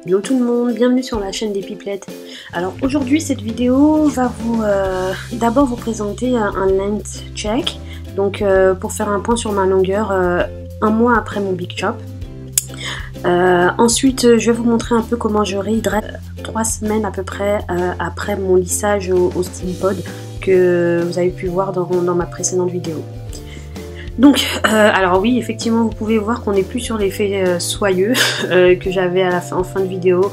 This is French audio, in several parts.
Hello tout le monde, bienvenue sur la chaîne des pipelettes. Alors aujourd'hui cette vidéo va vous d'abord vous présenter un length check, donc pour faire un point sur ma longueur un mois après mon Big Chop. Ensuite je vais vous montrer un peu comment je réhydrate 3 semaines à peu près après mon lissage au Steam Pod que vous avez pu voir dans ma précédente vidéo. Donc, alors oui, effectivement, vous pouvez voir qu'on n'est plus sur l'effet soyeux que j'avais en fin de vidéo,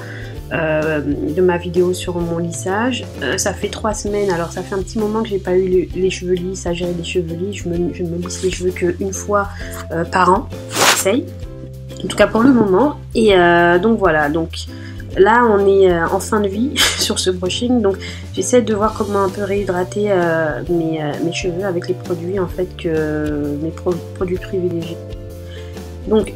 de ma vidéo sur mon lissage. Ça fait 3 semaines, alors ça fait un petit moment que j'ai pas eu les cheveux lisses, à gérer les cheveux lisses. Je ne me lisse les cheveux qu'une fois par an, j'essaye. En tout cas pour le moment. Et donc voilà, donc là on est en fin de vie sur ce brushing, donc j'essaie de voir comment un peu réhydrater mes cheveux avec les produits en fait mes produits privilégiés. Donc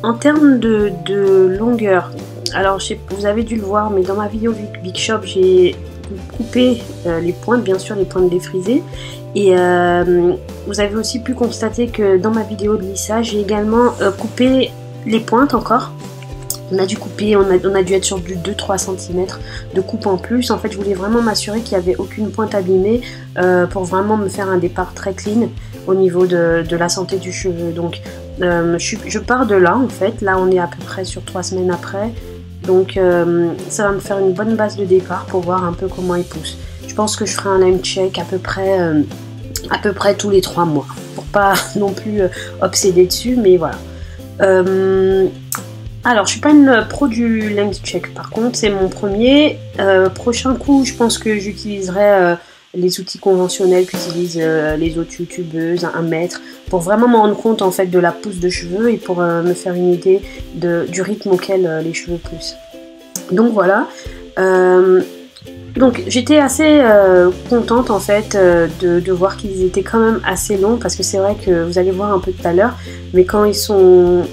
en termes de longueur, alors vous avez dû le voir, mais dans ma vidéo Big Chop j'ai coupé les pointes, bien sûr les pointes défrisées, et vous avez aussi pu constater que dans ma vidéo de lissage j'ai également coupé les pointes encore. On a dû couper, on a dû être sur du 2-3 cm de coupe en plus. En fait, je voulais vraiment m'assurer qu'il n'y avait aucune pointe abîmée pour vraiment me faire un départ très clean au niveau de la santé du cheveu. Donc, je pars de là, en fait. Là, on est à peu près sur 3 semaines après. Donc, ça va me faire une bonne base de départ pour voir un peu comment il pousse. Je pense que je ferai un lime check à peu près tous les 3 mois. Pour pas non plus obséder dessus, mais voilà. Alors, je suis pas une pro du length check, par contre, c'est mon premier. Prochain coup, je pense que j'utiliserai les outils conventionnels qu'utilisent les autres youtubeuses, 1 mètre, pour vraiment me rendre compte en fait de la pousse de cheveux et pour me faire une idée du rythme auquel les cheveux poussent. Donc voilà. Donc j'étais assez contente en fait de voir qu'ils étaient quand même assez longs, parce que c'est vrai que vous allez voir un peu tout à l'heure, mais quand ils sont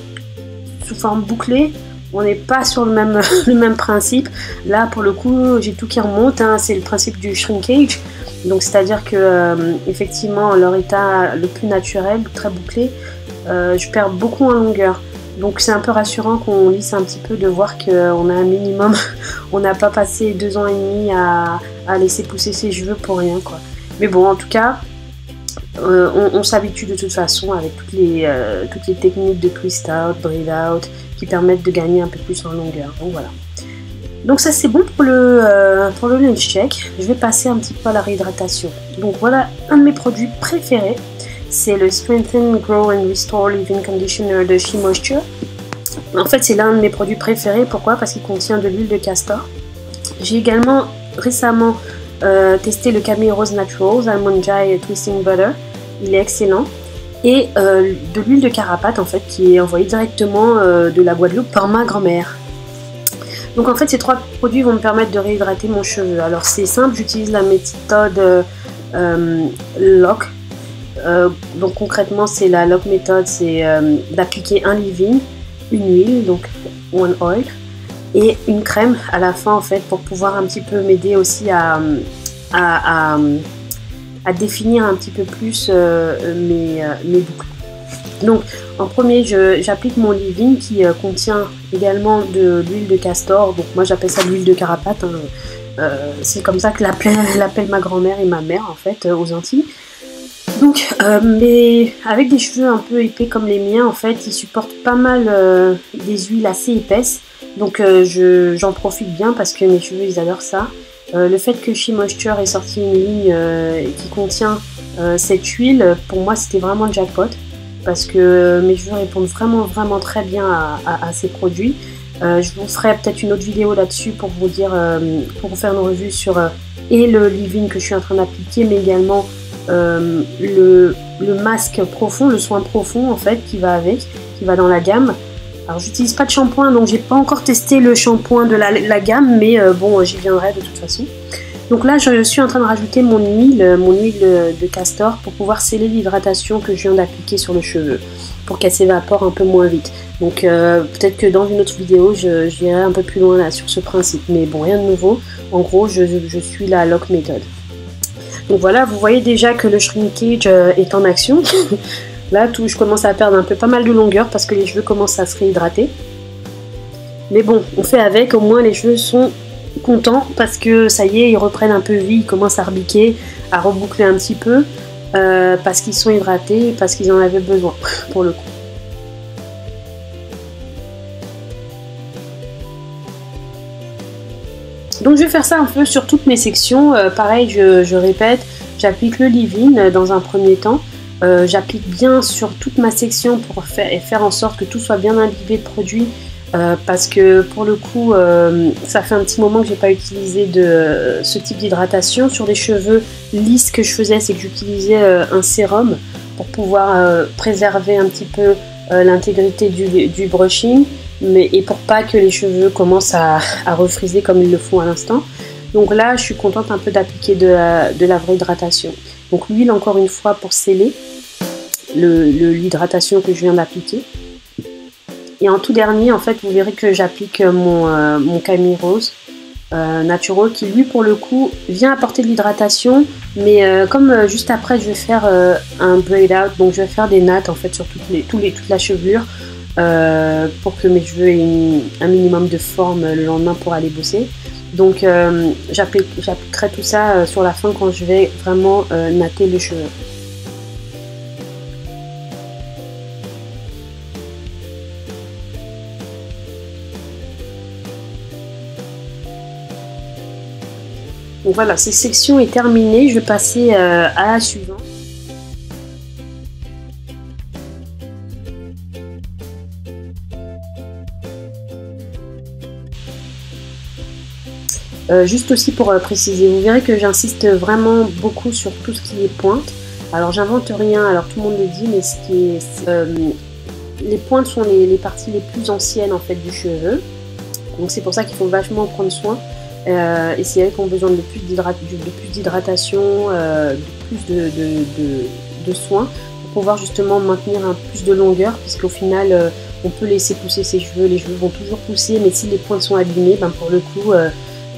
sous forme bouclée, on n'est pas sur le même principe. Là pour le coup j'ai tout qui remonte, hein, c'est le principe du shrinkage, donc c'est à dire que effectivement leur état le plus naturel, très bouclé, je perds beaucoup en longueur, donc c'est un peu rassurant qu'on lisse un petit peu, de voir qu'on a un minimum, on n'a pas passé 2 ans et demi à laisser pousser ses cheveux pour rien quoi. Mais bon, en tout cas on s'habitue de toute façon avec toutes les techniques de twist out, braid out qui permettent de gagner un peu plus en longueur. Donc voilà. Donc ça c'est bon pour le length check. Je vais passer un petit peu à la réhydratation. Donc voilà un de mes produits préférés. C'est le Strengthen, Grow and Restore Leave-In Conditioner de SheMoisture. En fait c'est l'un de mes produits préférés. Pourquoi? Parce qu'il contient de l'huile de castor. J'ai également récemment testé le Camille Rose Naturals Almond Joy Twisting Butter. Il est excellent. Et de l'huile de carapate en fait qui est envoyée directement de la Guadeloupe par ma grand-mère. Donc en fait ces 3 produits vont me permettre de réhydrater mon cheveu. Alors c'est simple, j'utilise la méthode LOC. Donc concrètement c'est la LOC méthode, c'est d'appliquer un leave-in, une huile, donc one oil, et une crème à la fin en fait pour pouvoir un petit peu m'aider aussi à définir un petit peu plus mes boucles. Donc en premier j'applique mon leave-in qui contient également de l'huile de castor, donc moi j'appelle ça de l'huile de carapate, hein. C'est comme ça que l'appelle ma grand-mère et ma mère en fait aux Antilles. Donc mais avec des cheveux un peu épais comme les miens en fait, ils supportent pas mal des huiles assez épaisses, donc j'en profite bien parce que mes cheveux ils adorent ça. Le fait que SheMoisture ait sorti une ligne qui contient cette huile, pour moi c'était vraiment le jackpot, parce que mes cheveux répondent vraiment très bien à ces produits. Je vous ferai peut-être une autre vidéo là-dessus pour vous dire, pour vous faire une revue sur et le leave-in que je suis en train d'appliquer, mais également le masque profond, le soin profond en fait qui va avec, qui va dans la gamme. Alors j'utilise pas de shampoing, donc j'ai pas encore testé le shampoing de la gamme, mais bon j'y viendrai de toute façon. Donc là je suis en train de rajouter mon huile de castor pour pouvoir sceller l'hydratation que je viens d'appliquer sur le cheveu, pour qu'elle s'évapore un peu moins vite. Donc peut-être que dans une autre vidéo j'irai un peu plus loin là sur ce principe, mais bon rien de nouveau. En gros je suis la LOC méthode. Donc voilà, vous voyez déjà que le shrinkage est en action. Là, je commence à perdre pas mal de longueur parce que les cheveux commencent à se réhydrater. Mais bon, on fait avec, au moins les cheveux sont contents parce que ça y est, ils reprennent un peu vie, ils commencent à rebiquer, à reboucler un petit peu parce qu'ils sont hydratés, parce qu'ils en avaient besoin pour le coup. Donc je vais faire ça un peu sur toutes mes sections. Pareil, je répète, j'applique le leave-in dans un premier temps. J'applique bien sur toute ma section pour faire en sorte que tout soit bien imbibé de produit. Parce que pour le coup, ça fait un petit moment que j'ai pas utilisé de ce type d'hydratation. Sur les cheveux lisses, ce que je faisais, c'est que j'utilisais un sérum pour pouvoir préserver un petit peu l'intégrité du brushing. Et pour pas que les cheveux commencent à refriser comme ils le font à l'instant. Donc là, je suis contente un peu d'appliquer de la vraie hydratation. Donc l'huile, encore une fois, pour sceller l'hydratation que je viens d'appliquer. Et en tout dernier, en fait, vous verrez que j'applique mon Camille Rose Natural qui, lui, pour le coup, vient apporter de l'hydratation. Mais comme juste après, je vais faire un braid out, donc je vais faire des nattes, en fait, sur toute la chevelure. Pour que mes cheveux aient un minimum de forme le lendemain pour aller bosser. Donc j'appliquerai tout ça sur la fin quand je vais vraiment natter le cheveu. Donc voilà, cette section est terminée, je vais passer à la suivante. Juste aussi pour préciser, vous verrez que j'insiste vraiment beaucoup sur tout ce qui est pointe. Alors j'invente rien, alors tout le monde le dit, mais les pointes sont les parties les plus anciennes en fait du cheveu. Donc c'est pour ça qu'il faut vachement prendre soin. Et c'est elles qui ont besoin de plus d'hydratation, de plus de soins pour pouvoir justement maintenir un plus de longueur, puisqu'au final on peut laisser pousser ses cheveux, les cheveux vont toujours pousser, mais si les pointes sont abîmées, ben pour le coup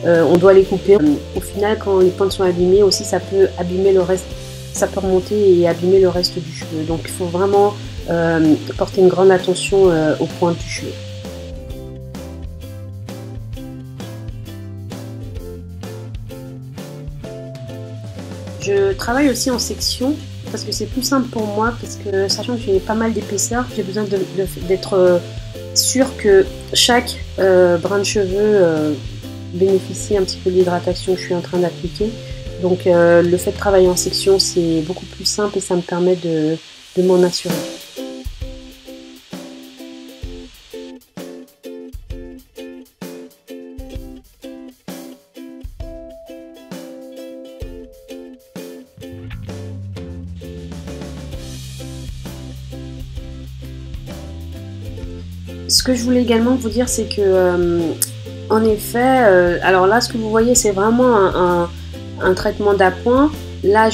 on doit les couper. Au final, quand les pointes sont abîmées aussi, ça peut abîmer le reste, ça peut remonter et abîmer le reste du cheveu. Donc il faut vraiment porter une grande attention aux pointes du cheveu. Je travaille aussi en section parce que c'est plus simple pour moi, parce que sachant que j'ai pas mal d'épaisseur, j'ai besoin d'être sûr que chaque brin de cheveux bénéficie un petit peu de l'hydratation que je suis en train d'appliquer. Donc le fait de travailler en section, c'est beaucoup plus simple et ça me permet de m'en assurer. Ce que je voulais également vous dire, c'est que en effet, alors là, ce que vous voyez, c'est vraiment un traitement d'appoint. Là,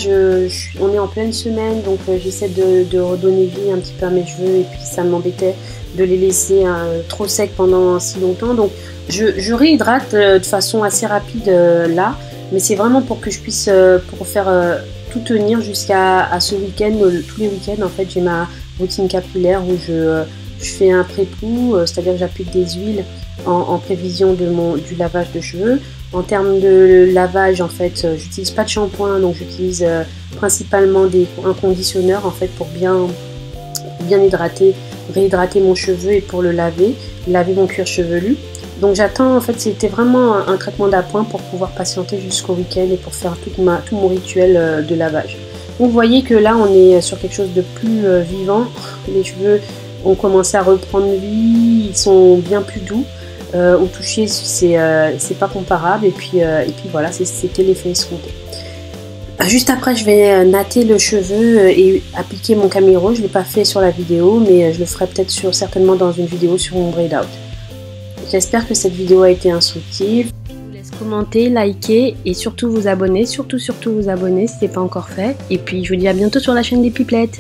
on est en pleine semaine, donc j'essaie de redonner vie un petit peu à mes cheveux, et puis ça m'embêtait de les laisser trop secs pendant si longtemps. Donc, je réhydrate de façon assez rapide là, mais c'est vraiment pour que je puisse pour faire tout tenir jusqu'à ce week-end. Tous les week-ends, en fait, j'ai ma routine capillaire où je fais un pré-pou, c'est-à-dire que j'applique des huiles en prévision du lavage de cheveux. En termes de lavage, en fait, j'utilise pas de shampoing, donc j'utilise principalement un conditionneur en fait pour bien réhydrater mon cheveu et pour laver mon cuir chevelu. Donc j'attends, en fait, c'était vraiment un traitement d'appoint pour pouvoir patienter jusqu'au week-end et pour faire tout mon rituel de lavage. Donc vous voyez que là on est sur quelque chose de plus vivant. Les cheveux ont commencé à reprendre vie, ils sont bien plus doux. Au toucher, c'est pas comparable, et puis voilà, c'était l'effet escompté. Juste après, je vais natter le cheveu et appliquer mon Camille Rose. Je ne l'ai pas fait sur la vidéo, mais je le ferai peut-être certainement dans une vidéo sur mon braid out. J'espère que cette vidéo a été instructive. Je vous laisse commenter, liker et surtout vous abonner. Surtout vous abonner si ce n'est pas encore fait. Et puis je vous dis à bientôt sur la chaîne des Pipelettes.